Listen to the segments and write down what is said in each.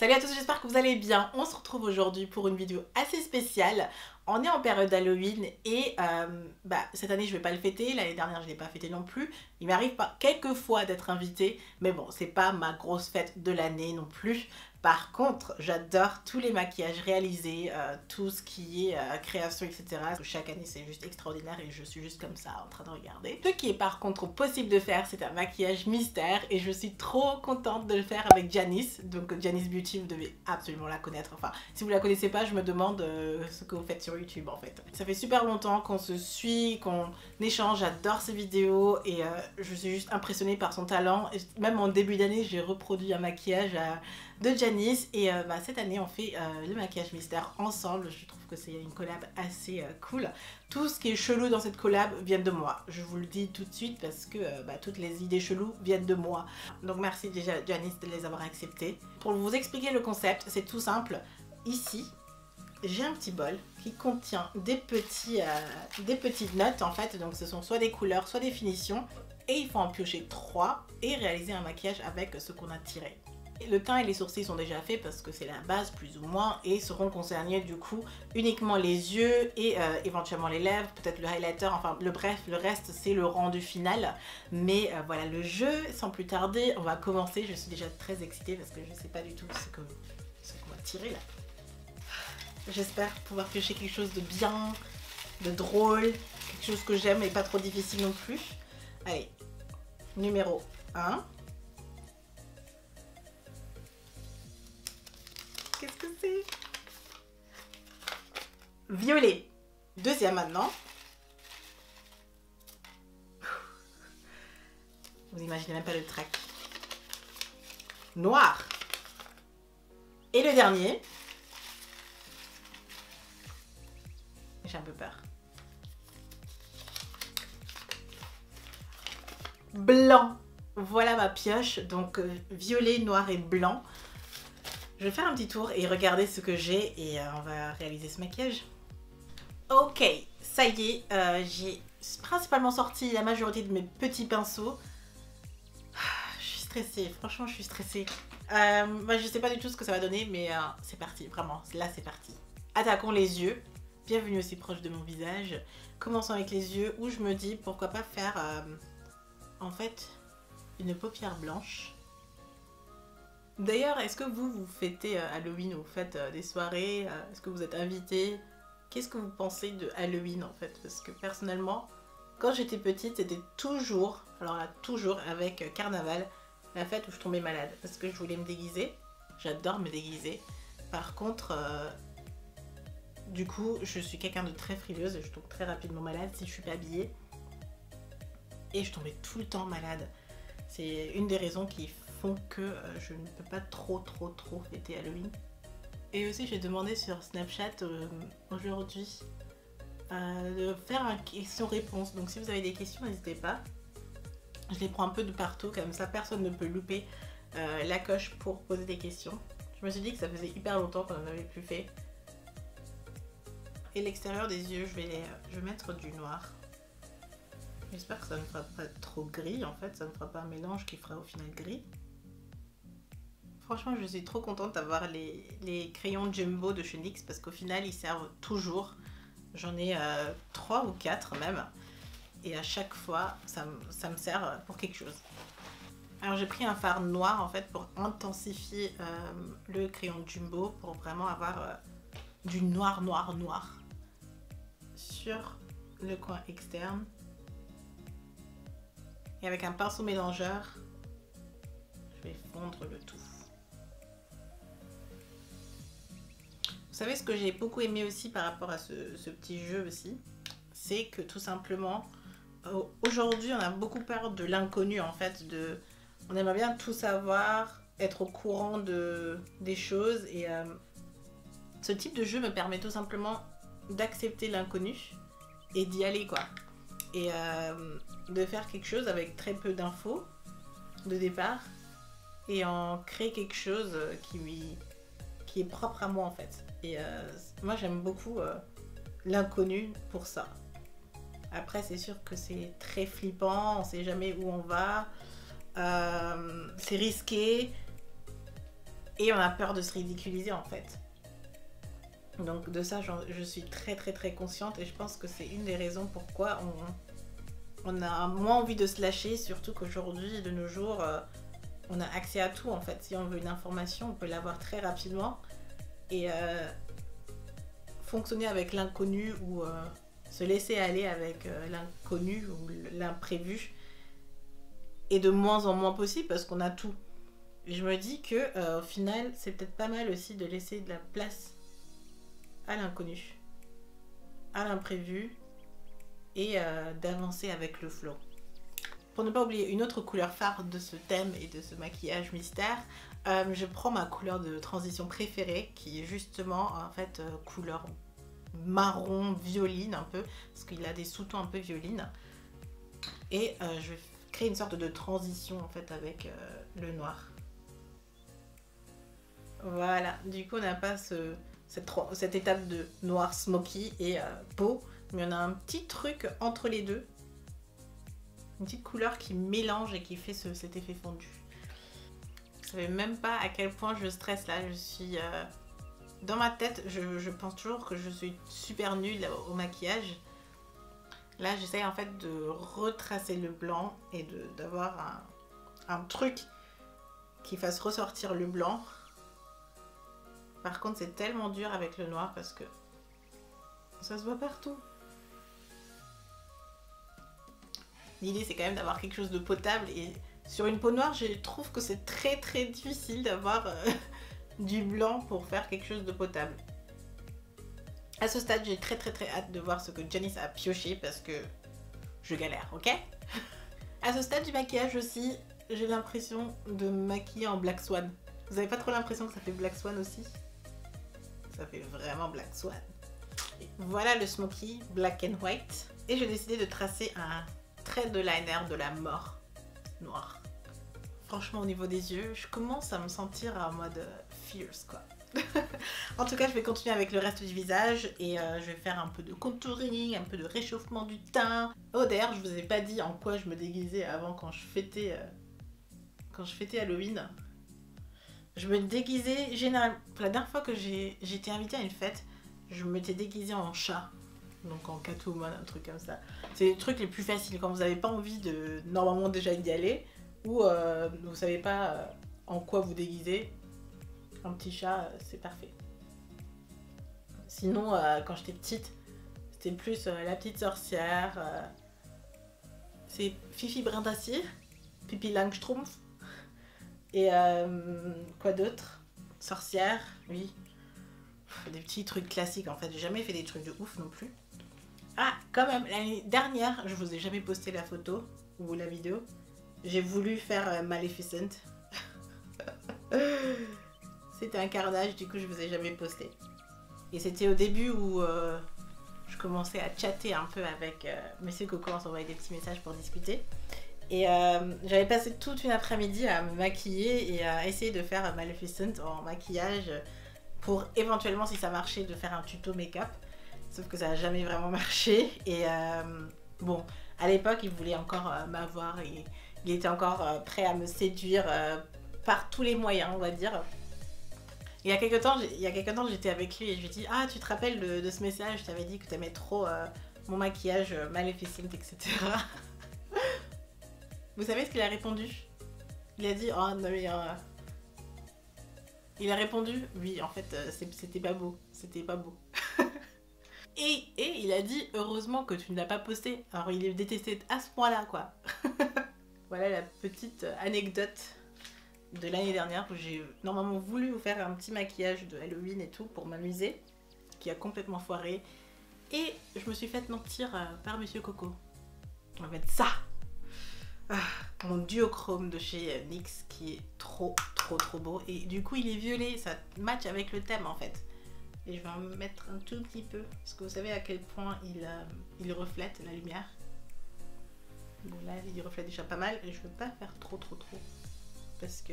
Salut à tous, j'espère que vous allez bien. On se retrouve aujourd'hui pour une vidéo assez spéciale. On est en période d'Halloween et cette année je vais pas le fêter, l'année dernière je l'ai pas fêté non plus. Il m'arrive pas quelques fois d'être invitée, mais bon, c'est pas ma grosse fête de l'année non plus. Par contre, j'adore tous les maquillages réalisés, tout ce qui est création, etc. Chaque année, c'est juste extraordinaire et je suis juste comme ça en train de regarder. Ce qui est par contre possible de faire, c'est un maquillage mystère et je suis trop contente de le faire avec Janice. Donc Janice Beauty, vous devez absolument la connaître. Enfin, si vous la connaissez pas, je me demande ce que vous faites sur YouTube en fait. Ça fait super longtemps qu'on se suit, qu'on échange, j'adore ses vidéos et je suis juste impressionnée par son talent. Et même en début d'année, j'ai reproduit un maquillage de Janice et cette année on fait le maquillage mystère ensemble. Je trouve que c'est une collab assez cool. Tout ce qui est chelou dans cette collab vient de moi, je vous le dis tout de suite parce que toutes les idées cheloues viennent de moi. Donc merci déjà Janice de les avoir acceptées. Pour vous expliquer le concept, c'est tout simple. Ici j'ai un petit bol qui contient des petites notes en fait, donc ce sont soit des couleurs soit des finitions et il faut en piocher 3 et réaliser un maquillage avec ce qu'on a tiré. Le teint et les sourcils sont déjà faits parce que c'est la base plus ou moins et seront concernés du coup uniquement les yeux et éventuellement les lèvres, peut-être le highlighter, enfin bref, le reste c'est le rendu final. Mais voilà le jeu, sans plus tarder, on va commencer. Je suis déjà très excitée parce que je ne sais pas du tout ce qu'on va tirer là. J'espère pouvoir piocher quelque chose de bien, de drôle, quelque chose que j'aime et pas trop difficile non plus. Allez, numéro 1. Qu'est-ce que c'est? Violet. Deuxième maintenant. Vous imaginez même pas le trac. Noir. Et le dernier. J'ai un peu peur. Blanc. Voilà ma pioche. Donc violet, noir et blanc. Je vais faire un petit tour et regarder ce que j'ai et on va réaliser ce maquillage. Ok, ça y est, j'ai principalement sorti la majorité de mes petits pinceaux. Je suis stressée, franchement je suis stressée. Je sais pas du tout ce que ça va donner mais c'est parti, vraiment, là c'est parti. Attaquons les yeux. Bienvenue aussi proche de mon visage. Commençons avec les yeux où je me dis pourquoi pas faire en fait une paupière blanche. D'ailleurs, est-ce que vous fêtez Halloween ou vous faites des soirées? Est-ce que vous êtes invité? Qu'est-ce que vous pensez de Halloween en fait? Parce que personnellement, quand j'étais petite, c'était toujours, alors là, toujours avec Carnaval, la fête où je tombais malade. Parce que je voulais me déguiser. J'adore me déguiser. Par contre, du coup, je suis quelqu'un de très frileuse. Je tombe très rapidement malade si je suis pas habillée. Et je tombais tout le temps malade. C'est une des raisons qui font que je ne peux pas trop fêter Halloween. Et aussi j'ai demandé sur Snapchat aujourd'hui de faire un question-réponse. Donc si vous avez des questions, n'hésitez pas. Je les prends un peu de partout, comme ça personne ne peut louper la coche pour poser des questions. Je me suis dit que ça faisait hyper longtemps qu'on n'en avait plus fait. Et l'extérieur des yeux, je vais mettre du noir. J'espère que ça ne fera pas trop gris en fait, ça ne fera pas un mélange qui fera au final gris. Franchement, je suis trop contente d'avoir les crayons Jumbo de chez NYX parce qu'au final, ils servent toujours. J'en ai 3 ou 4 même. Et à chaque fois, ça me sert pour quelque chose. Alors j'ai pris un fard noir en fait pour intensifier le crayon Jumbo pour vraiment avoir du noir sur le coin externe. Et avec un pinceau mélangeur, je vais fondre le tout. Vous savez ce que j'ai beaucoup aimé aussi par rapport à ce petit jeu aussi, c'est que tout simplement, aujourd'hui on a beaucoup peur de l'inconnu en fait, on aimerait bien tout savoir, être au courant des choses et ce type de jeu me permet tout simplement d'accepter l'inconnu et d'y aller quoi. Et de faire quelque chose avec très peu d'infos de départ et en créer quelque chose qui est propre à moi en fait. Et moi j'aime beaucoup l'inconnu pour ça. Après c'est sûr que c'est très flippant, on sait jamais où on va, c'est risqué, Et on a peur de se ridiculiser en fait. Donc de ça, je suis très très très consciente et je pense que c'est une des raisons pourquoi on a moins envie de se lâcher, surtout qu'aujourd'hui, de nos jours, on a accès à tout en fait. Si on veut une information, on peut l'avoir très rapidement et fonctionner avec l'inconnu ou se laisser aller avec l'inconnu ou l'imprévu est de moins en moins possible parce qu'on a tout. Et je me dis que au final, c'est peut-être pas mal aussi de laisser de la place à l'inconnu, à l'imprévu et d'avancer avec le flow. Pour ne pas oublier une autre couleur phare de ce thème et de ce maquillage mystère, je prends ma couleur de transition préférée qui est justement en fait couleur marron violine un peu parce qu'il a des sous-tons un peu violine et je vais créer une sorte de transition en fait avec le noir. Voilà, du coup on n'a pas cette étape de noir smoky et peau, mais on a un petit truc entre les deux, une petite couleur qui mélange et qui fait cet effet fondu. Vous savez même pas à quel point je stresse là, je suis dans ma tête, je pense toujours que je suis super nulle au maquillage. Là j'essaye en fait de retracer le blanc et d'avoir un truc qui fasse ressortir le blanc. Par contre, c'est tellement dur avec le noir parce que ça se voit partout. L'idée, c'est quand même d'avoir quelque chose de potable. Et sur une peau noire, je trouve que c'est très très difficile d'avoir du blanc pour faire quelque chose de potable. À ce stade, j'ai très très très hâte de voir ce que Janice a pioché parce que je galère, ok? À ce stade du maquillage aussi, j'ai l'impression de me maquiller en Black Swan. Vous avez pas trop l'impression que ça fait Black Swan aussi? Ça fait vraiment Black Swan. Et voilà le smoky black and white. Et j'ai décidé de tracer un trait de liner de la mort noir. Franchement, au niveau des yeux, je commence à me sentir en mode fierce quoi. En tout cas, je vais continuer avec le reste du visage et je vais faire un peu de contouring, un peu de réchauffement du teint. Oh d'ailleurs, je vous ai pas dit en quoi je me déguisais avant quand je fêtais Halloween. Je me déguisais généralement. La dernière fois que j'ai été invitée à une fête, je m'étais déguisée en chat. Donc en Catwoman, un truc comme ça. C'est les trucs les plus faciles quand vous n'avez pas envie de normalement déjà y aller ou vous savez pas en quoi vous déguiser. Un petit chat, c'est parfait. Sinon, quand j'étais petite, c'était plus la petite sorcière. C'est Fifi Brindacier, Pippi Langstrumpf. Et quoi d'autre? Sorcière, oui. Des petits trucs classiques en fait. J'ai jamais fait des trucs de ouf non plus. Ah, quand même, l'année dernière, je vous ai jamais posté la photo ou la vidéo. J'ai voulu faire Maleficent. C'était un carnage, du coup je vous ai jamais posté. Et c'était au début où je commençais à chatter un peu avec Monsieur Coco, on s'envoyait des petits messages pour discuter. Et j'avais passé toute une après-midi à me maquiller et à essayer de faire Maleficent en maquillage pour éventuellement, si ça marchait, de faire un tuto make-up. Sauf que ça n'a jamais vraiment marché. Et bon, à l'époque, il voulait encore m'avoir et il était encore prêt à me séduire par tous les moyens, on va dire. Il y a quelques temps, j'étais avec lui et je lui ai dit « Ah, tu te rappelles de ce message, je t'avais dit que tu aimais trop mon maquillage Maleficent, etc. » Vous savez ce qu'il a répondu? Il a dit « Oh non mais... Il a répondu « Oui, en fait, c'était pas beau. C'était pas beau. » Et il a dit « Heureusement que tu ne l'as pas posté. » Alors il est détesté à ce point-là, quoi. Voilà la petite anecdote de l'année dernière où j'ai normalement voulu vous faire un petit maquillage de Halloween et tout pour m'amuser, qui a complètement foiré. Et je me suis fait mentir par Monsieur Coco. On va mettre ça. Mon duochrome de chez NYX qui est trop beau. Et du coup il est violet, ça match avec le thème en fait. Et je vais en mettre un tout petit peu, parce que vous savez à quel point il reflète la lumière. Bon là il reflète déjà pas mal, et je veux pas faire trop. Parce que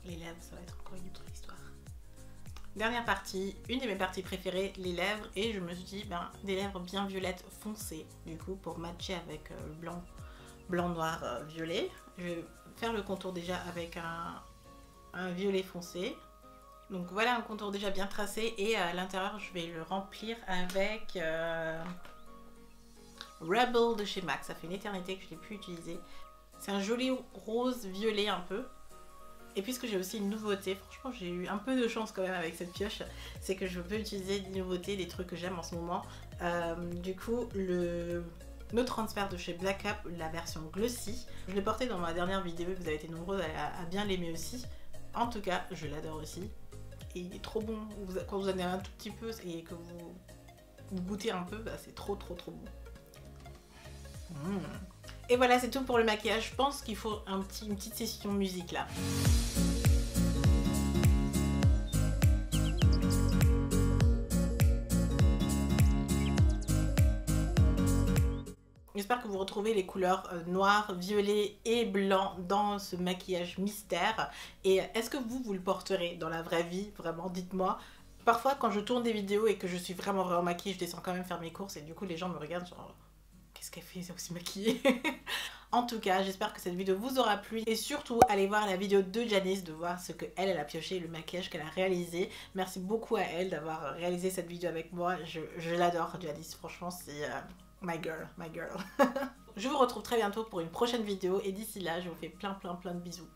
les lèvres, ça va être encore une autre histoire. Dernière partie, une de mes parties préférées, les lèvres. Et je me suis dit, ben, des lèvres bien violettes foncées, du coup, pour matcher avec le blanc, noir, violet. Je vais faire le contour déjà avec un violet foncé. Donc voilà un contour déjà bien tracé et à l'intérieur je vais le remplir avec Rebel de chez MAC. Ça fait une éternité que je ne l'ai plus utilisé. C'est un joli rose violet un peu. Et puisque j'ai aussi une nouveauté, franchement j'ai eu un peu de chance quand même avec cette pioche, c'est que je peux utiliser des nouveautés, des trucs que j'aime en ce moment. Du coup le No Transfer de chez Black Up, la version Glossy, je l'ai porté dans ma dernière vidéo et vous avez été nombreux à bien l'aimer aussi. En tout cas je l'adore aussi et il est trop bon. Quand vous en avez un tout petit peu et que vous goûtez un peu, bah, c'est trop bon. Et voilà, c'est tout pour le maquillage. Je pense qu'il faut une petite session musique là. J'espère que vous retrouvez les couleurs noir, violet et blanc dans ce maquillage mystère. Et est-ce que vous le porterez dans la vraie vie? Vraiment, dites-moi. Parfois, quand je tourne des vidéos et que je suis vraiment maquillée, je descends quand même faire mes courses et du coup, les gens me regardent genre... Qu'est-ce qu'elle fait? C'est aussi maquillée. En tout cas, j'espère que cette vidéo vous aura plu. Et surtout, allez voir la vidéo de Janice, de voir ce qu'elle a pioché, le maquillage qu'elle a réalisé. Merci beaucoup à elle d'avoir réalisé cette vidéo avec moi. Je l'adore, Janice. Franchement, c'est my girl, my girl. Je vous retrouve très bientôt pour une prochaine vidéo. Et d'ici là, je vous fais plein de bisous.